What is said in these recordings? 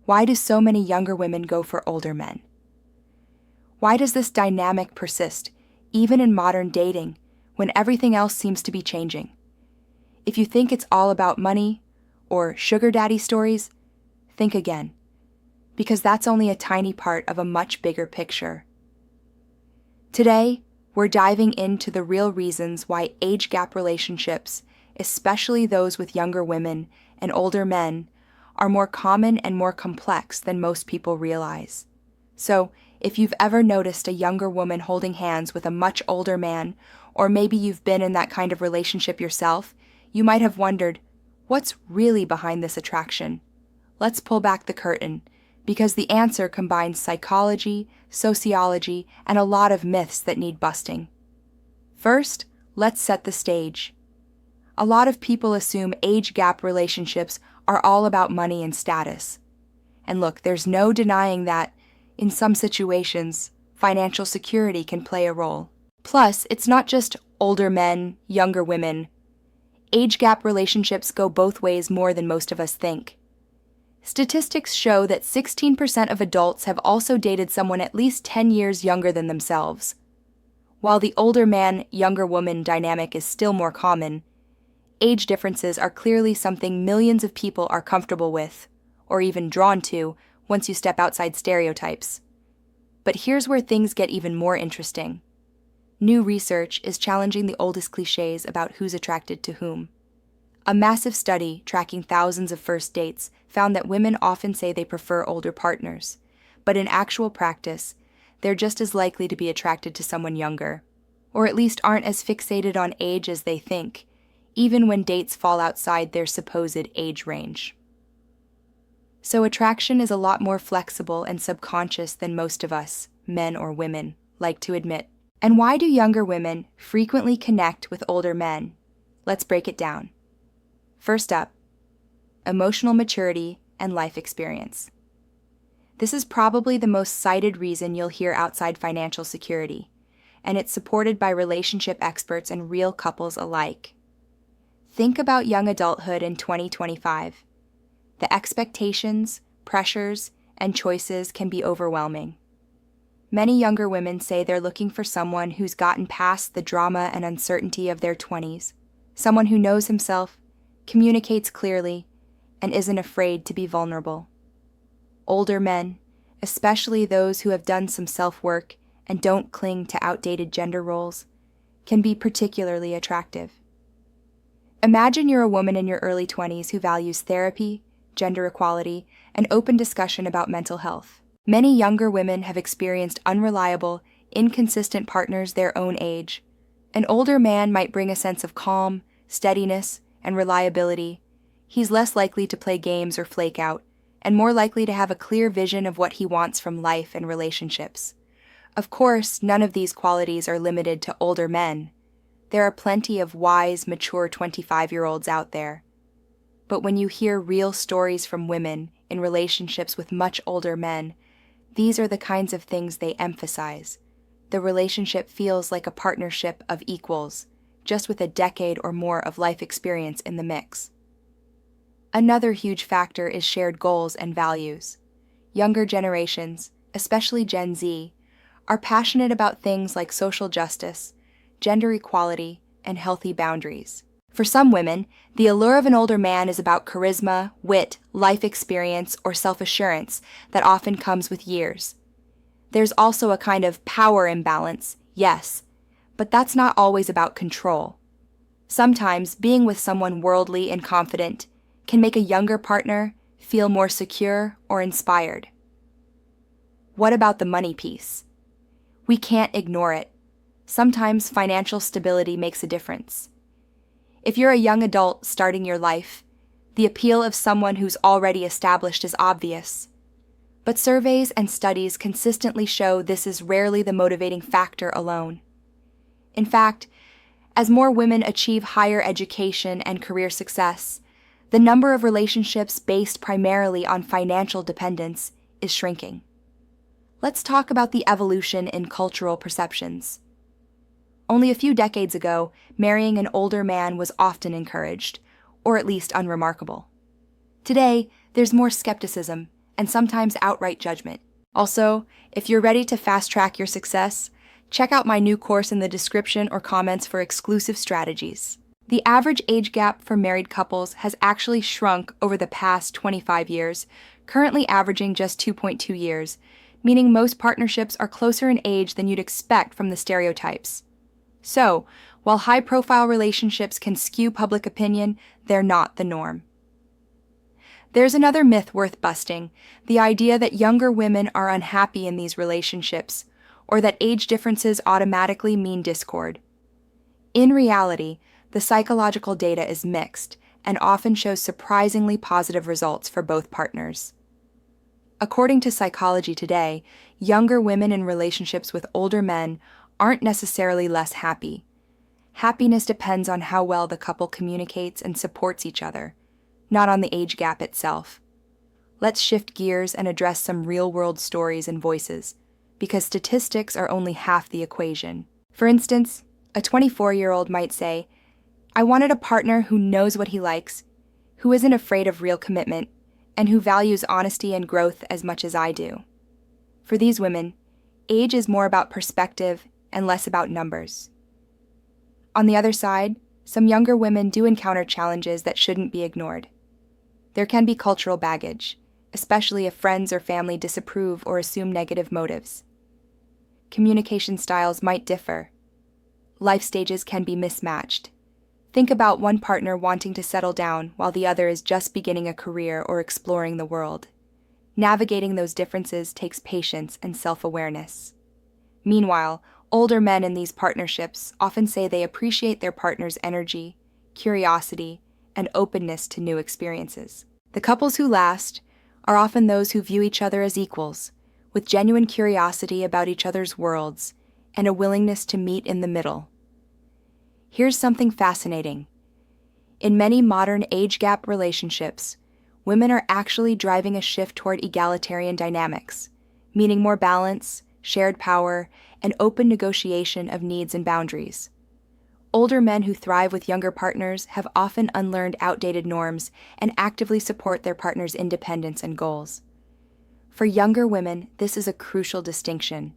Why do so many younger women go for older men? Why does this dynamic persist, even in modern dating, when everything else seems to be changing? If you think it's all about money or sugar daddy stories, think again, because that's only a tiny part of a much bigger picture. Today, we're diving into the real reasons why age gap relationships, especially those with younger women and older men, are more common and more complex than most people realize. So, if you've ever noticed a younger woman holding hands with a much older man, or maybe you've been in that kind of relationship yourself, you might have wondered, what's really behind this attraction? Let's pull back the curtain, because the answer combines psychology, sociology, and a lot of myths that need busting. First, let's set the stage. A lot of people assume age gap relationships are all about money and status. And look, there's no denying that, in some situations, financial security can play a role. Plus, it's not just older men, younger women. Age gap relationships go both ways more than most of us think. Statistics show that 16% of adults have also dated someone at least 10 years younger than themselves. While the older man, younger woman dynamic is still more common, age differences are clearly something millions of people are comfortable with, or even drawn to, once you step outside stereotypes. But here's where things get even more interesting. New research is challenging the oldest cliches about who's attracted to whom. A massive study tracking thousands of first dates found that women often say they prefer older partners, but in actual practice, they're just as likely to be attracted to someone younger, or at least aren't as fixated on age as they think, even when dates fall outside their supposed age range. So attraction is a lot more flexible and subconscious than most of us, men or women, like to admit. And why do younger women frequently connect with older men? Let's break it down. First up, emotional maturity and life experience. This is probably the most cited reason you'll hear outside financial security, and it's supported by relationship experts and real couples alike. Think about young adulthood in 2025. The expectations, pressures, and choices can be overwhelming. Many younger women say they're looking for someone who's gotten past the drama and uncertainty of their 20s, someone who knows himself, communicates clearly, and isn't afraid to be vulnerable. Older men, especially those who have done some self-work and don't cling to outdated gender roles, can be particularly attractive. Imagine you're a woman in your early 20s who values therapy, gender equality, and open discussion about mental health. Many younger women have experienced unreliable, inconsistent partners their own age. An older man might bring a sense of calm, steadiness, and reliability. He's less likely to play games or flake out, and more likely to have a clear vision of what he wants from life and relationships. Of course, none of these qualities are limited to older men. There are plenty of wise, mature 25-year-olds out there. But when you hear real stories from women in relationships with much older men, these are the kinds of things they emphasize. The relationship feels like a partnership of equals, just with a decade or more of life experience in the mix. Another huge factor is shared goals and values. Younger generations, especially Gen Z, are passionate about things like social justice, gender equality, and healthy boundaries. For some women, the allure of an older man is about charisma, wit, life experience, or self-assurance that often comes with years. There's also a kind of power imbalance, yes, but that's not always about control. Sometimes being with someone worldly and confident can make a younger partner feel more secure or inspired. What about the money piece? We can't ignore it. Sometimes financial stability makes a difference. If you're a young adult starting your life, the appeal of someone who's already established is obvious. But surveys and studies consistently show this is rarely the motivating factor alone. In fact, as more women achieve higher education and career success, the number of relationships based primarily on financial dependence is shrinking. Let's talk about the evolution in cultural perceptions. Only a few decades ago, marrying an older man was often encouraged, or at least unremarkable. Today, there's more skepticism, and sometimes outright judgment. Also, if you're ready to fast-track your success, check out my new course in the description or comments for exclusive strategies. The average age gap for married couples has actually shrunk over the past 25 years, currently averaging just 2.2 years, meaning most partnerships are closer in age than you'd expect from the stereotypes. So, while high-profile relationships can skew public opinion, they're not the norm. There's another myth worth busting, the idea that younger women are unhappy in these relationships, or that age differences automatically mean discord. In reality, the psychological data is mixed and often shows surprisingly positive results for both partners. According to Psychology Today, younger women in relationships with older men aren't necessarily less happy. Happiness depends on how well the couple communicates and supports each other, not on the age gap itself. Let's shift gears and address some real-world stories and voices, because statistics are only half the equation. For instance, a 24-year-old might say, "I wanted a partner who knows what he likes, who isn't afraid of real commitment, and who values honesty and growth as much as I do." For these women, age is more about perspective and less about numbers. On the other side, some younger women do encounter challenges that shouldn't be ignored. There can be cultural baggage, especially if friends or family disapprove or assume negative motives. Communication styles might differ. Life stages can be mismatched. Think about one partner wanting to settle down while the other is just beginning a career or exploring the world. Navigating those differences takes patience and self-awareness. Meanwhile, older men in these partnerships often say they appreciate their partner's energy, curiosity, and openness to new experiences. The couples who last are often those who view each other as equals, with genuine curiosity about each other's worlds and a willingness to meet in the middle. Here's something fascinating. In many modern age gap relationships, women are actually driving a shift toward egalitarian dynamics, meaning more balance, shared power, and open negotiation of needs and boundaries. Older men who thrive with younger partners have often unlearned outdated norms and actively support their partner's independence and goals. For younger women, this is a crucial distinction.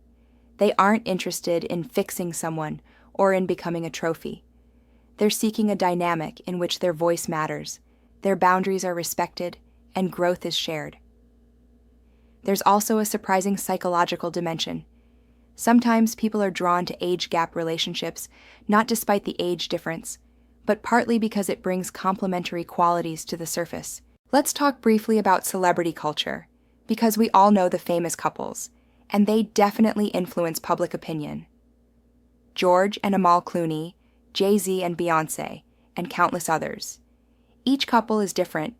They aren't interested in fixing someone or in becoming a trophy. They're seeking a dynamic in which their voice matters, their boundaries are respected, and growth is shared. There's also a surprising psychological dimension. Sometimes people are drawn to age gap relationships, not despite the age difference, but partly because it brings complementary qualities to the surface. Let's talk briefly about celebrity culture, because we all know the famous couples, and they definitely influence public opinion. George and Amal Clooney, Jay-Z and Beyoncé, and countless others. Each couple is different,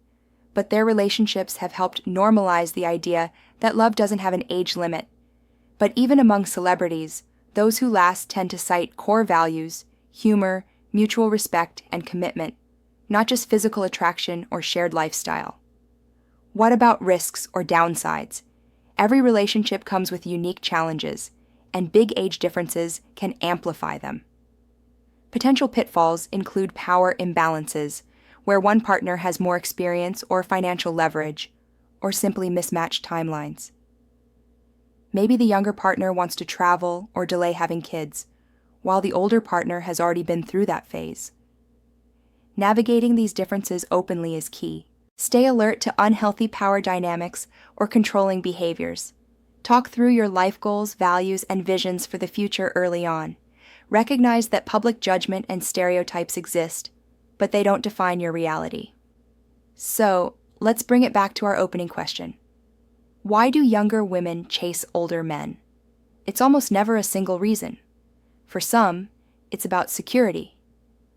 but their relationships have helped normalize the idea that love doesn't have an age limit. But even among celebrities, those who last tend to cite core values, humor, mutual respect, and commitment, not just physical attraction or shared lifestyle. What about risks or downsides? Every relationship comes with unique challenges, and big age differences can amplify them. Potential pitfalls include power imbalances, where one partner has more experience or financial leverage, or simply mismatched timelines. Maybe the younger partner wants to travel or delay having kids, while the older partner has already been through that phase. Navigating these differences openly is key. Stay alert to unhealthy power dynamics or controlling behaviors. Talk through your life goals, values, and visions for the future early on. Recognize that public judgment and stereotypes exist, but they don't define your reality. So, let's bring it back to our opening question. Why do younger women chase older men? It's almost never a single reason. For some, it's about security.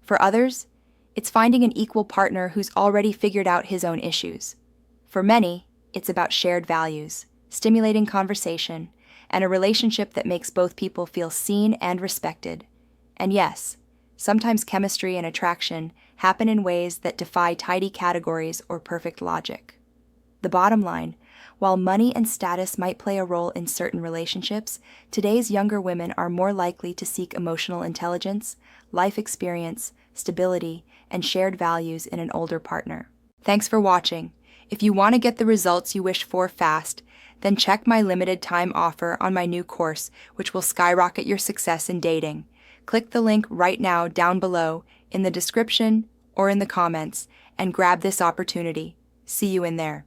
For others, it's finding an equal partner who's already figured out his own issues. For many, it's about shared values, stimulating conversation, and a relationship that makes both people feel seen and respected. And yes, sometimes chemistry and attraction happen in ways that defy tidy categories or perfect logic. The bottom line, while money and status might play a role in certain relationships, today's younger women are more likely to seek emotional intelligence, life experience, stability, and shared values in an older partner. Thanks for watching. If you want to get the results you wish for fast, then check my limited time offer on my new course, which will skyrocket your success in dating. Click the link right now down below in the description or in the comments and grab this opportunity. See you in there.